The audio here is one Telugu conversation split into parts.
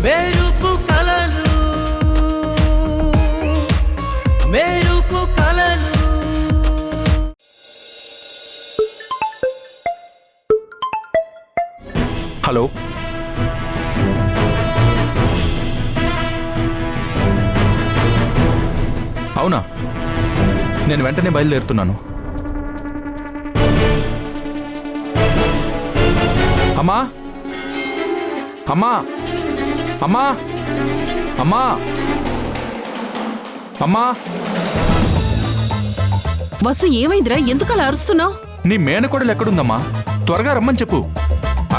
మెరుపు కలలు మెరుపు కలలు. హలో, అవునా? నేను వెంటనే బయలుదేరుతున్నాను. అమ్మా అమ్మా అమ్మా అమ్మా అమ్మా. వసు, ఏమైందిరా? ఎందుకు అలా అరుస్తున్నావు? నీ మేనకోడలు ఎక్కడుందమ్మా? త్వరగా రమ్మని చెప్పు.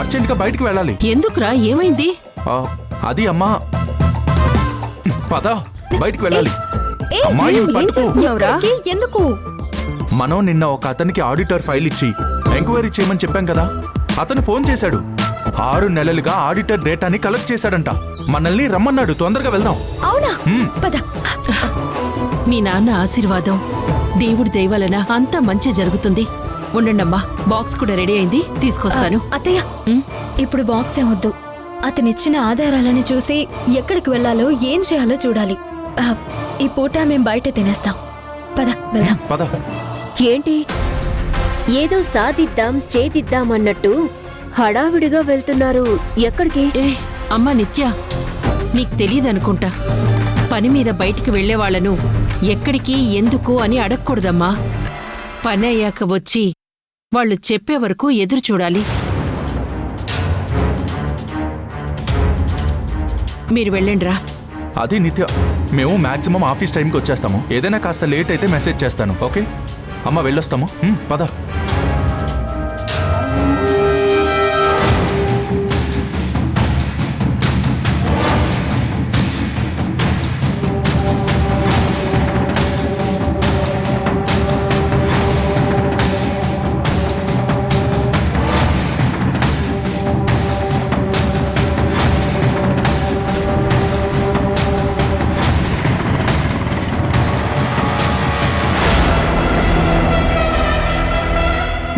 అర్జెంటుగా బయటికి వెళ్ళాలి. ఎందుకురా, ఏమైంది? అది అమ్మా, పద బయటికి వెళ్ళాలి. ఎందుకు? మనం నిన్న ఒక అతనికి ఆడిటర్ ఫైల్ ఇచ్చి ఎంక్వైరీ చేయమని చెప్పాం కదా. అతను ఫోన్ చేశాడు. 6 నెలలుగా ఆడిటర్ డేటాని కలెక్ట్ చేశాడంట. మనల్ని రమ్మన్నాడు. తొందరగా వెళ్దాం. అవునా? పద. మీ నాన్న ఆశీర్వాదం, దేవుడి దయవలన అంతా మంచి జరుగుతుంది. ఉండండమ్మా, బాక్స్ కూడా రెడీ అయింది, తీసుకొస్తాను. అత్తయ్య, ఇప్పుడు బాక్స్ ఏమొద్దు. అతనిచ్చిన ఆధారాలను చూసి ఎక్కడికి వెళ్లాలో ఏం చేయాలో చూడాలి. ఈ పూట మేం బయట తినేస్తాం. పద వెళ్దాం. పద. ఏంటి, ఏదో సాధిద్దాం చేదిద్దాం అన్నట్టు హడావిడిగా వెళ్తున్నారు. ఎక్కడికి? అమ్మా నిత్య, నీకు తెలియదనుకుంటా. పని మీద బయటికి వెళ్లేవాళ్లను ఎక్కడికి ఎందుకు అని అడగకూడదమ్మా. పని అయ్యాక వచ్చి వాళ్ళు చెప్పే వరకు ఎదురు చూడాలి. మీరు వెళ్ళండిరా. అది నిత్య, మేము మాక్సిమం ఆఫీస్ టైంకి వచ్చేస్తాము. ఏదైనా కాస్త లేట్ అయితే మెసేజ్ చేస్తాను. ఓకే అమ్మ, వెళ్ళొస్తాము. పద.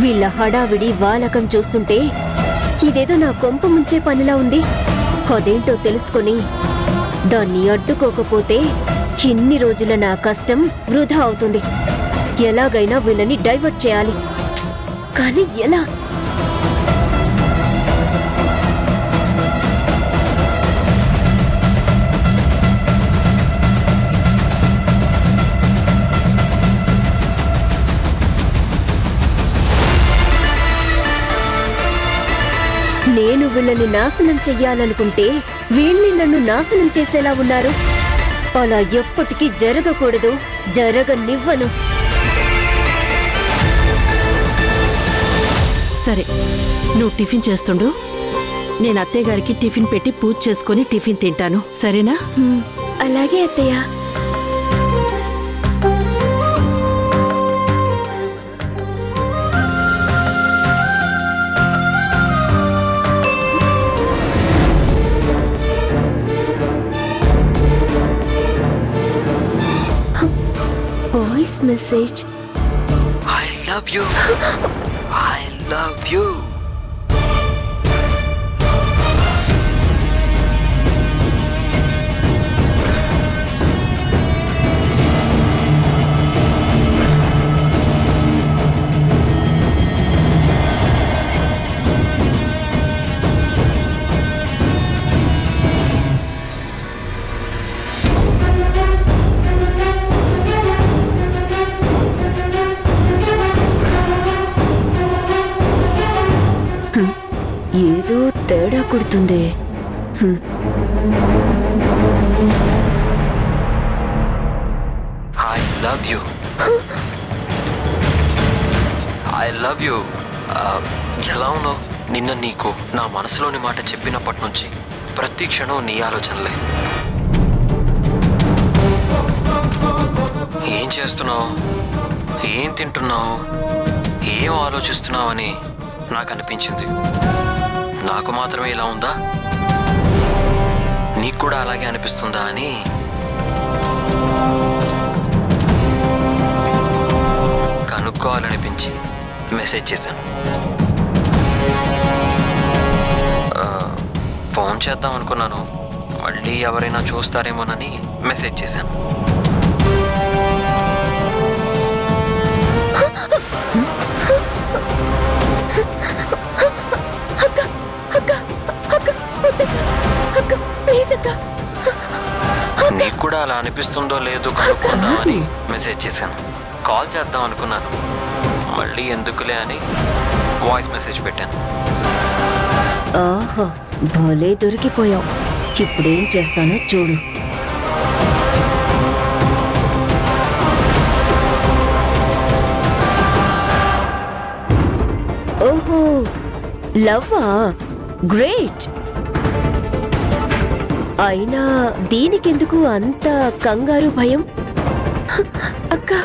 వీళ్ళ హడావిడి వాలకం చూస్తుంటే ఇదేదో నా కొంప ముంచే పనిలా ఉంది. అదేంటో తెలుసుకొని దాన్ని అడ్డుకోకపోతే ఇన్ని రోజుల నా కష్టం వృధా అవుతుంది. ఎలాగైనా వీళ్ళని డైవర్ట్ చేయాలి. కానీ ఎలా? నేను వీళ్ళని నాశనం చెయ్యాలనుకుంటే వీళ్ళని నన్ను నాశనం చేసేలా ఉన్నారు. అలా ఎప్పటికీ జరగకూడదు, జరగనివ్వను. సరే, నువ్వు టిఫిన్ చేస్తుండు. నేను అత్తయ్య గారికి టిఫిన్ పెట్టి పూజ చేసుకుని టిఫిన్ తింటాను, సరేనా? అలాగే అత్తయ్య. Voice message. I love you. I love you. ఏదో తేడా కొడుతుంది. I love you. I love you. ఎలా ఉన్నావు? నిన్న నీకు నా మనసులోని మాట చెప్పినప్పటి నుంచి ప్రతి క్షణం నీ ఆలోచనలే. ఏం చేస్తున్నావు, ఏం తింటున్నావు, ఏం ఆలోచిస్తున్నావు అని నాకు అనిపించింది. నాకు మాత్రమే ఇలా ఉందా, నీకు కూడా అలాగే అనిపిస్తుందా అని కనుక్కోవాలనిపించి మెసేజ్ చేశాను. ఫోన్ చేద్దాం అనుకున్నాను, మళ్ళీ ఎవరైనా చూస్తారేమోనని మెసేజ్ చేశాను. అక్క అక్క అక్క వద్దక్క. అక్క ప్లీజ్ అక్క. నీకు కూడా అలా అనిపిస్తుందో లేదో కనుక్కుందామని మెసేజ్ చేశాను. కాల్ చేద్దాం అనుకున్నాను, మళ్ళీ ఎందుకులే అని వాయిస్ మెసేజ్ పెట్టాను. ఆహా, భలే దొరికిపోయావు. ఇప్పుడేం చేస్తానో చూడు. ఓహో, లవ్వా? గ్రేట్. అయినా దీనికెందుకు అంత కంగారు భయం? అక్క,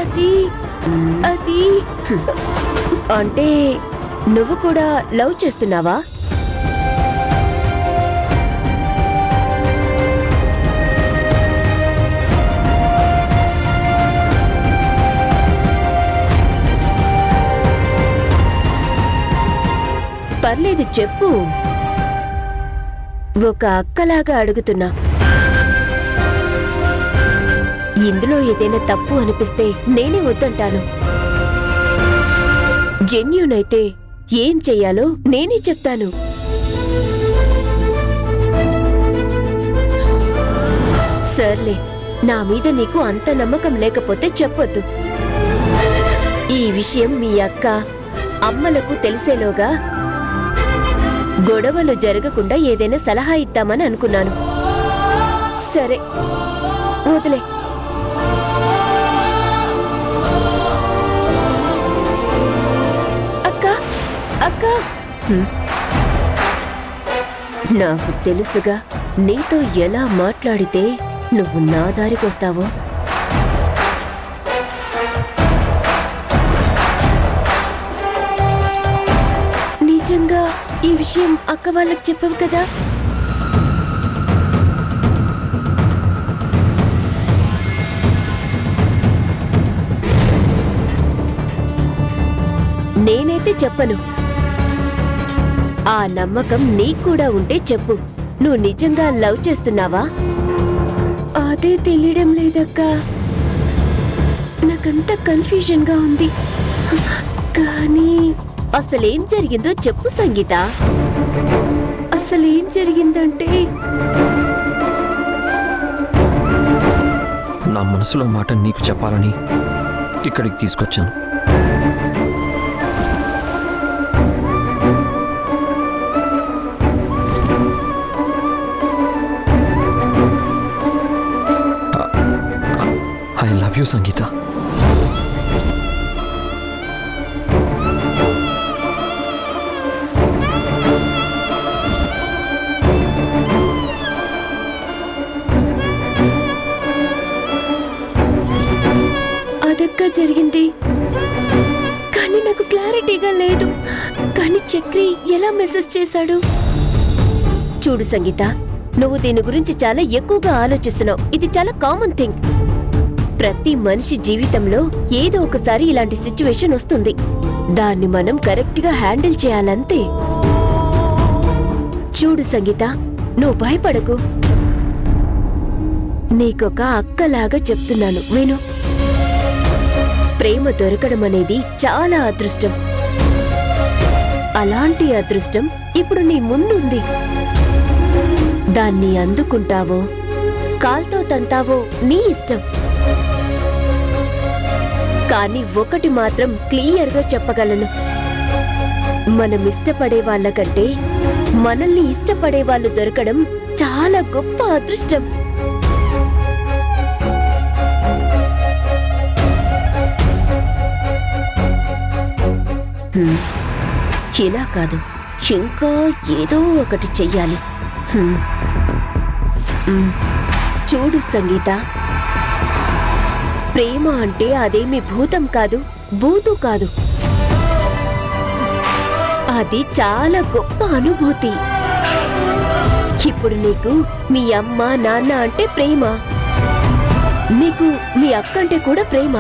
అది అది అంటే నువ్వు కూడా లవ్ చేస్తున్నావా? పర్లేదు చెప్పు. ఒక అక్కలాగా అడుగుతున్నా. ఇందులో ఏదైనా తప్పు అనిపిస్తే నేనే వద్దంటాను. జెన్యూన్ అయితే ఏం చెయ్యాలో నేనే చెప్తాను. సర్లే, నా మీద నీకు అంత నమ్మకం లేకపోతే చెప్పొద్దు. ఈ విషయం మీ అక్క, అమ్మలకు తెలిసేలోగా గొడవలు జరగకుండా ఏదైనా సలహా ఇద్దామని అనుకున్నాను. సరే, వదిలే. అక్క అక్క, నాకు తెలుసుగా నీతో ఎలా మాట్లాడితే నువ్వు నా దారికొస్తావో. నిజంగా ఈ విషయం అక్క వాళ్ళకి చెప్పవు కదా? నేనైతే చెప్పను. ఆ నమ్మకం నీకు కూడా ఉంటే చెప్పు. నువ్వు నిజంగా లవ్ చేస్తున్నావా? అదే తెలియడం లేదక్కా. నాకంతా కన్ఫ్యూజన్ గా ఉంది. కానీ అసలేం జరిగిందో చెప్పు సంగీత. అసలేం జరిగిందంటే నా మనసులో మాట నీకు చెప్పాలని ఇక్కడికి తీసుకొచ్చాను. ఐ లవ్ యూ సంగీత. అదక్క జరిగింది, కానీ నాకు క్లారిటీగా లేదు. కానీ చక్రి ఎలా మెసేజ్ చేశాడు? చూడు సంగీత, నువ్వు దీని గురించి చాలా ఎక్కువగా ఆలోచిస్తున్నావు. ఇది చాలా కామన్ థింగ్. ప్రతి మనిషి జీవితంలో ఏదో ఒకసారి ఇలాంటి సిచ్యువేషన్ వస్తుంది. దాన్ని మనం కరెక్ట్ గా హ్యాండిల్ చేయాలంతే. చూడు సంగీత, నువ్వు భయపడకు. నీకొక అక్కలాగా చెప్తున్నాను, విను. ప్రేమ దొరకడం అనేది చాలా అదృష్టం. అలాంటి అదృష్టం ఇప్పుడు నీ ముందుంది. దాన్ని అందుకుంటావో కాల్తో తంతావో నీ ఇష్టం. కానీ ఒకటి మాత్రం క్లియర్గా చెప్పగలను. మనం ఇష్టపడే వాళ్ళకంటే మనల్ని ఇష్టపడే వాళ్ళు దొరకడం చాలా గొప్ప అదృష్టం. ఇలా కాదు, ఇంకా ఏదో ఒకటి చెయ్యాలి. చూడు సంగీత, ప్రేమ అంటే అదేమి భూతం కాదు, భూతు కాదు. అది చాలా గొప్ప అనుభూతి. ఇప్పుడు నీకు మీ అమ్మ నాన్న అంటే ప్రేమ, నీకు మీ అక్క అంటే కూడా ప్రేమ.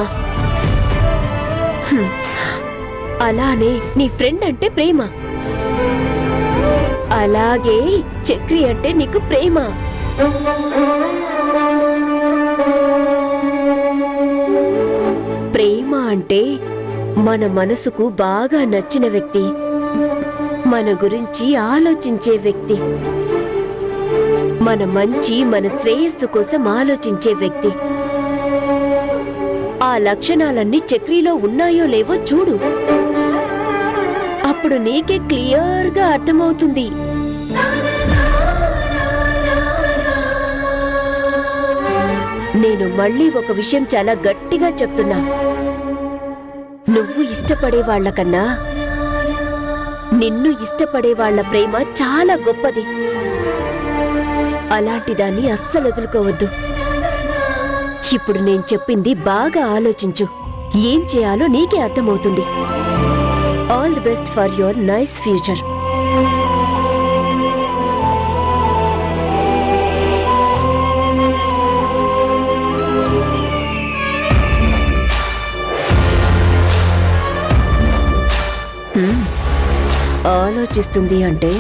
అలానే నీ ఫ్రెండ్ అంటే ప్రేమ. అలాగే చక్రి అంటే నీకు ప్రేమ. ప్రేమ అంటే మన మనసుకు బాగా నచ్చిన వ్యక్తి, మన గురించి ఆలోచించే వ్యక్తి, మన మంచి మన శ్రేయస్సు కోసం ఆలోచించే వ్యక్తి. ఆ లక్షణాలన్నీ చక్రీలో ఉన్నాయో లేవో చూడు, అప్పుడు నీకే క్లియర్గా అర్థమవుతుంది. నేను మళ్ళీ ఒక విషయం చాలా గట్టిగా చెప్తున్నా, నువ్వు ఇష్టపడే వాళ్ళకన్నా నిన్ను ఇష్టపడే వాళ్ళ ప్రేమ చాలా గొప్పది. అలాంటి దాన్ని అస్సలు వదులుకోవద్దు. ఇప్పుడు నేను చెప్పింది బాగా ఆలోచించు, ఏం చేయాలో నీకే అర్థమవుతుంది. All the best for your nice future. ఆలోచిస్తుంది అంటే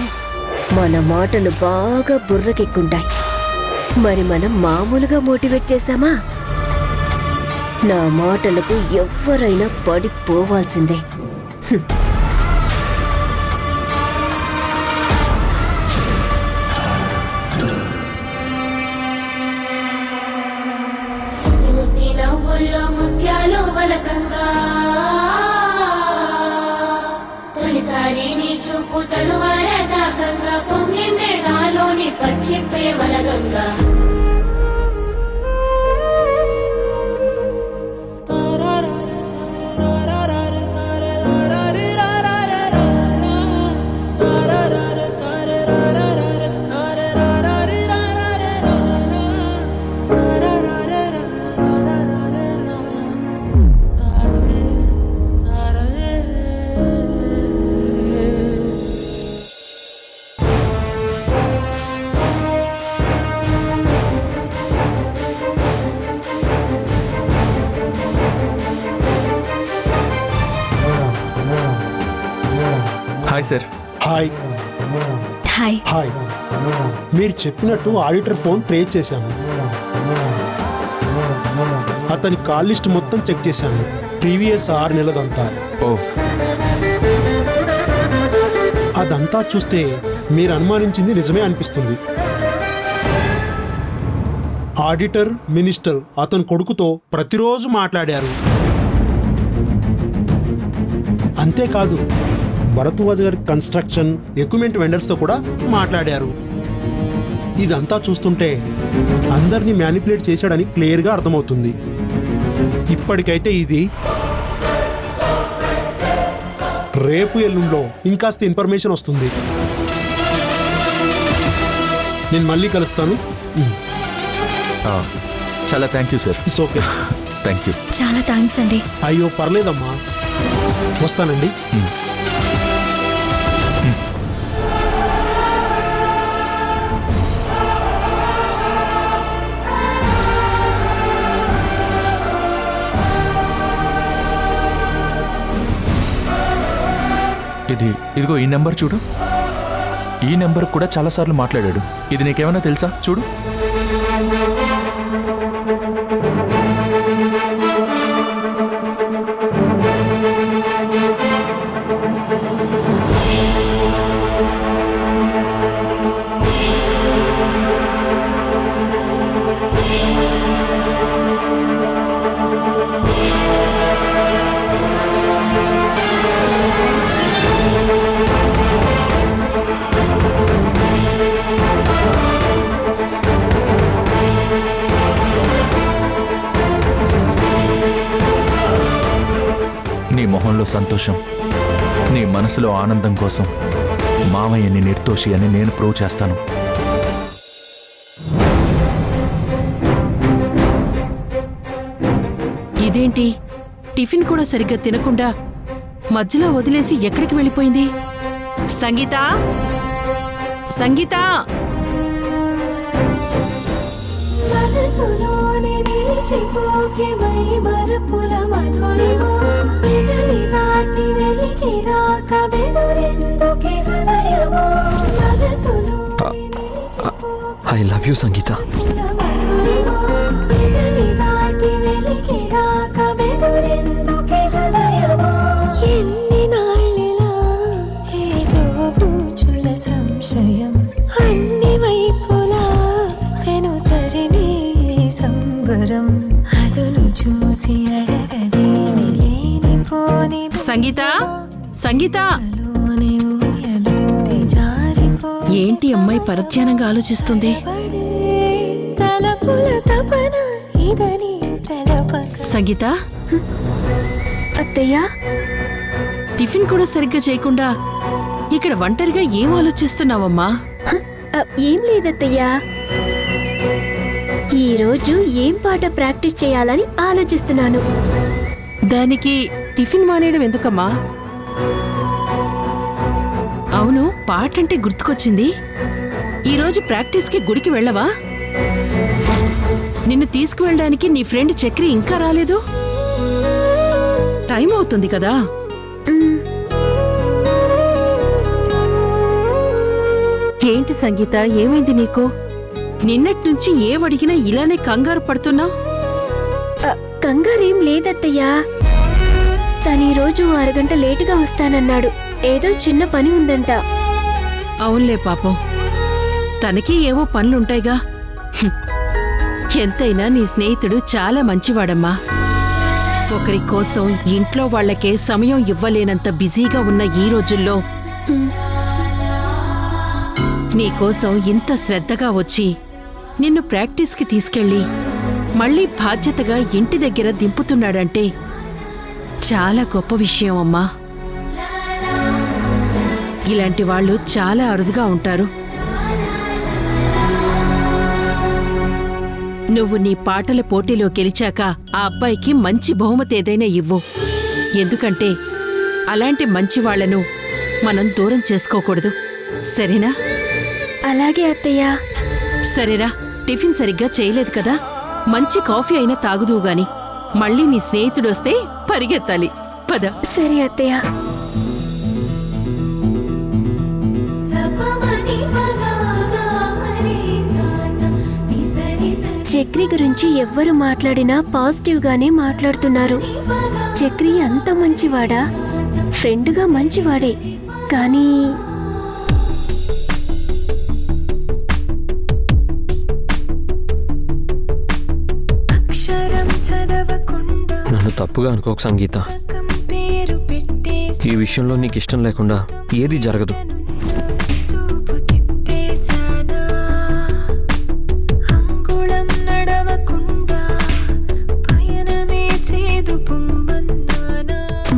మన మాటలు బాగా బుర్రకెక్కుంటాయి. మరి మనం మామూలుగా మోటివేట్ చేశామా, నా మాటలకు ఎవ్వరైనా పడిపోవాల్సిందే. తొలిసారి నీ చూపు తలువారదాకంగా పొంగిందే నాలోని పచ్చి ప్రేమల Ganga. Hi sir. Hi. Hi. Hi. మీరు చెప్పినట్టు ఆడిటర్ ఫోన్ ట్రేస్ చేశాను. అతని కాల్ లిస్ట్ మొత్తం చెక్ చేశాను, ప్రీవియస్ 6 నెలలంతా. ఓ, అదంతా చూస్తే మీరు అనుమానించింది నిజమే అనిపిస్తుంది. ఆడిటర్ మినిస్టర్ అతని కొడుకుతో ప్రతిరోజు మాట్లాడారు. అంతేకాదు, భరద్వాజ్ గారి కన్స్ట్రక్షన్ ఎక్విప్మెంట్ వెండర్స్తో కూడా మాట్లాడారు. ఇదంతా చూస్తుంటే అందరినీ మ్యానిపులేట్ చేశాడని క్లియర్గా అర్థమవుతుంది. ఇప్పటికైతే ఇది రేపు ఎల్లుండిలో ఇంకాస్త ఇన్ఫర్మేషన్ వస్తుంది. నేను మళ్ళీ కలుస్తాను. చాలా thank you sir. It's okay. Thank you. చాలా థ్యాంక్స్ అండి. అయ్యో పర్లేదమ్మా, వస్తానండి. ఇదిగో ఈ నెంబర్ చూడు. ఈ నెంబర్ కూడా చాలాసార్లు మాట్లాడాడు. ఇది నీకేమైనా తెలుసా? చూడు. నీ మొహంలో సంతోషం, నీ మనసులో ఆనందం కోసం మామయ్యని నిర్దోషి అని నేను ప్రూవ్ చేస్తాను. ఇదేంటి, టిఫిన్ కూడా సరిగ్గా తినకుండా మధ్యలో వదిలేసి ఎక్కడికి వెళ్ళిపోయింది? సంగీత, సంగీత! మనసులోని నిలిచిపోకే మై మరపుల మధురిమా, పెదవి దాటి వెలికి రాక బెదురెందుకే హృదయమా, మనసులో ఐ లవ్ యూ సంగీత. పెదవి దాటి వెలికి రాక బెదురెందుకే హృదయమా? ఎన్ని నాళ్ళిలా ఏదో బ్రూచుల సంశయం, అన్ని వైపులా వెనుతరినే సంబరం, అదును చూసి అడగదేమి లేనిపోని సంగీత సంగీత లోని ఊయలోకి జారిపో ఏంటి అమ్మాయి పరధ్యానంగా ఆలోచిస్తుంది? తలపుల తపన ఇదని తెలపక సంగీత, అత్తయ్య, టిఫిన్ కూడా సరిగ్గా చేయకుండా ఇక్కడ ఒంటరిగా ఏం ఆలోచిస్తున్నావమ్మా? ఏం లేదత్తయ్య, ఈరోజు ఏం పాట ప్రాక్టీస్ చేయాలని ఆలోచిస్తున్నాను. దానికి టిఫిన్ మానేయడం ఎందుకమ్మా? అవును, పాటంటే గుర్తుకొచ్చింది. ఈరోజు ప్రాక్టీస్కి గుడికి వెళ్ళవా? నిన్ను తీసుకువెళ్ళడానికి నీ ఫ్రెండ్ చక్రి ఇంకా రాలేదు. టైం అవుతుంది కదా. ఏంటి సంగీత, ఏమైంది నీకు? నిన్నట్నుంచి ఏమడిగినా ఇలానే కంగారు పడుతున్నావు. కంగారేం లేదత్తయ్యా, తను ఈరోజు అరగంట లేటుగా వస్తానన్నాడు. ఏదో చిన్న పని ఉందంట. అవునులే పాపం, తనకి ఏవో పనులుంటాయిగా. ఎంతైనా నీ స్నేహితుడు చాలా మంచివాడమ్మా. ఒకరి కోసం ఇంట్లో వాళ్లకే సమయం ఇవ్వలేనంత బిజీగా ఉన్న ఈ రోజుల్లో నీకోసం ఇంత శ్రద్ధగా వచ్చి నిన్ను ప్రాక్టీస్కి తీసుకెళ్ళి మళ్ళీ బాధ్యతగా ఇంటి దగ్గర దింపుతున్నాడంటే చాలా గొప్ప విషయం అమ్మా. ఇలాంటి వాళ్ళు చాలా అరుదుగా ఉంటారు. నువ్వు నీ పాటల పోటీలో గెలిచాక ఆ అబ్బాయికి మంచి బహుమతి ఏదైనా ఇవ్వు. ఎందుకంటే అలాంటి మంచి వాళ్లను మనం దూరం చేసుకోకూడదు. సరేనా? అలాగే అత్తయ్య. సరేరా, టిఫిన్ సరిగ్గా చేయలేదు కదా, మంచి కాఫీ అయినా తాగుదువు గాని. మళ్ళీ నీ స్నేహితుడొస్తే పరిగెత్తాలి. పద. సరే అత్తయ్య. చక్రి గురించి ఎవ్వరు మాట్లాడినా పాజిటివ్ గానే మాట్లాడుతున్నారు. చక్రి అంత మంచివాడా? ఫ్రెండ్గా మంచివాడే, కానీ నన్ను తప్పుగా అనుకోక సంగీత, ఈ విషయంలో నీకు ఇష్టం లేకుండా ఏది జరగదు.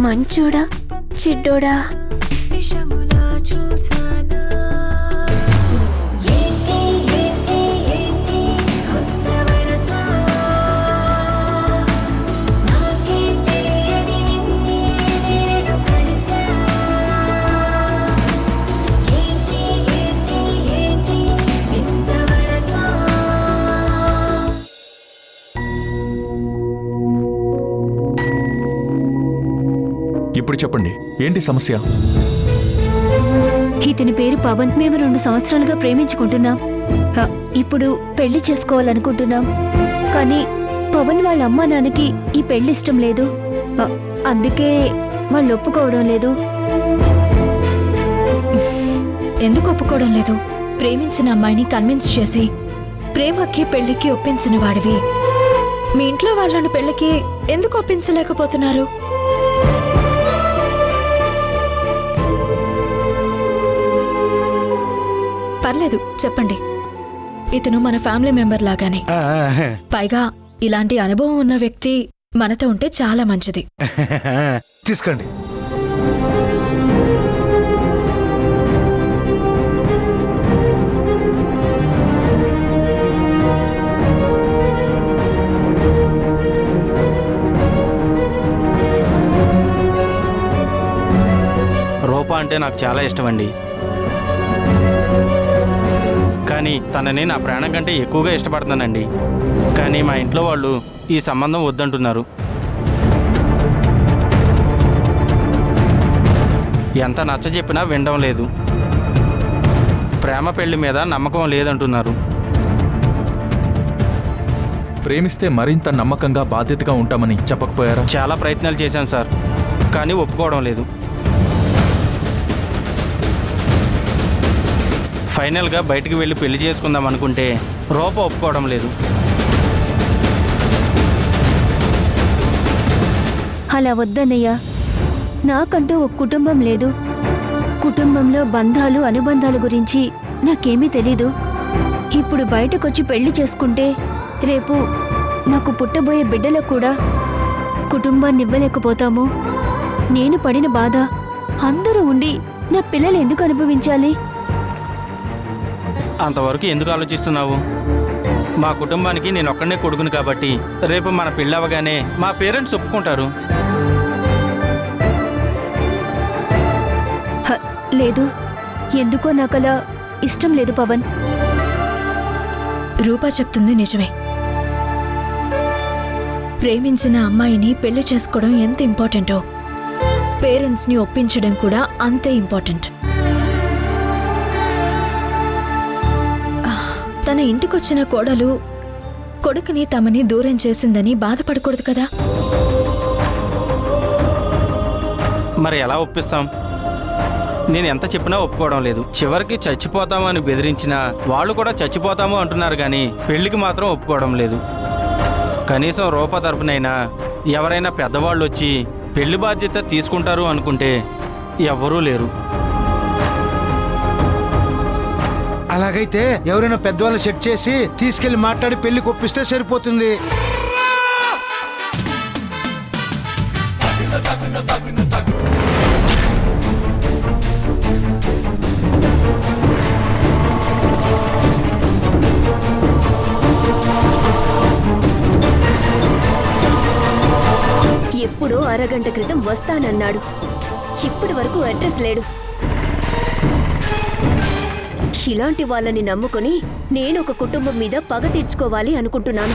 మంచోడా చెడ్డోడా? ఇప్పుడు చెప్పండి, ఏంటి సమస్య? ఇతని పేరు పవన్. మేము 2 సంవత్సరాలుగా ప్రేమించుకుంటున్నాం. ఇప్పుడు పెళ్లి చేసుకోవాలనుకుంటున్నాం. కానీ పవన్ వాళ్ళ అమ్మా నాన్నకి ఈ పెళ్లి ఇష్టం లేదు. అందుకే వాళ్ళు ఒప్పుకోవడం లేదు. ఎందుకు ఒప్పుకోవడం లేదు? ప్రేమించిన అమ్మాయిని కన్విన్స్ చేసి ప్రేమకి పెళ్లికి ఒప్పించిన వాడివి. మీ ఇంట్లో వాళ్ళను పెళ్లికి ఎందుకు ఒప్పించలేకపోతున్నారు? పర్లేదు, చెప్పండి. ఇతను మన ఫ్యామిలీ మెంబర్ లాగానే. పైగా ఇలాంటి అనుభవం ఉన్న వ్యక్తి మనతో ఉంటే చాలా మంచిది. తీసుకోండి. రూప అంటే నాకు చాలా ఇష్టం అండి. కానీ తనని నా ప్రాణం కంటే ఎక్కువగా ఇష్టపడుతున్నానండి. కానీ మా ఇంట్లో వాళ్ళు ఈ సంబంధం వద్దంటున్నారు. ఎంత నచ్చ చెప్పినా వినడం లేదు. ప్రేమ పెళ్లి మీద నమ్మకం లేదంటున్నారు. ప్రేమిస్తే మరింత నమ్మకంగా బాధ్యతగా ఉంటామని చెప్పకపోయారా? చాలా ప్రయత్నాలు చేశాను సార్, కానీ ఒప్పుకోవడం లేదు. ఫైనల్గా బయటికి వెళ్ళి పెళ్లి చేసుకుందాం అనుకుంటే రూప ఒప్పుకోవడం లేదు. అలా వద్దన్నయ్య. నాకంటూ ఒక కుటుంబం లేదు. కుటుంబంలో బంధాలు అనుబంధాల గురించి నాకేమీ తెలీదు. ఇప్పుడు బయటకొచ్చి పెళ్లి చేసుకుంటే రేపు మాకు పుట్టబోయే బిడ్డలకు కూడా కుటుంబాన్ని ఇవ్వలేకపోతాము. నేను పడిన బాధ అందరూ ఉండి నా పిల్లలు ఎందుకు అనుభవించాలి? అంతవరకు ఎందుకు ఆలోచిస్తున్నావు? మా కుటుంబానికి నేను ఒక్కడనే కొడుకును కాబట్టి రేపు మన పెళ్ళవగానే మా పేరెంట్స్ ఒప్పుకుంటారు. లేదు, ఎందుకో నాకలా ఇష్టం లేదు పవన్. రూపా చెప్తుంది నిజమే. ప్రేమించిన అమ్మాయిని పెళ్లి చేసుకోవడం ఎంత ఇంపార్టెంటో పేరెంట్స్ని ఒప్పించడం కూడా అంతే ఇంపార్టెంట్. తన ఇంటికొచ్చిన కోడలు కొడుకుని తమని దూరం చేసిందని బాధపడకూడదు కదా. మరి ఎలా ఒప్పిస్తాం? నేను ఎంత చెప్పినా ఒప్పుకోవడం లేదు. చివరికి చచ్చిపోతాము అని బెదిరించినా వాళ్ళు కూడా చచ్చిపోతాము అంటున్నారు, కానీ పెళ్లికి మాత్రం ఒప్పుకోవడం లేదు. కనీసం రూప తరపునైనా ఎవరైనా పెద్దవాళ్ళు వచ్చి పెళ్లి బాధ్యత తీసుకుంటారు అనుకుంటే ఎవ్వరూ లేరు. అలాగైతే ఎవరైనా పెద్దవాళ్ళు సెట్ చేసి తీసుకెళ్లి మాట్లాడి పెళ్లి కొప్పిస్తే సరిపోతుంది. ఎప్పుడో అరగంట క్రితం వస్తానన్నాడు. ఇప్పటి వరకు అడ్రస్ లేడు. ఇలాంటి వాళ్ళని నమ్ముకొని నేను ఒక కుటుంబం మీద పగ తీర్చుకోవాలి అనుకుంటున్నాను.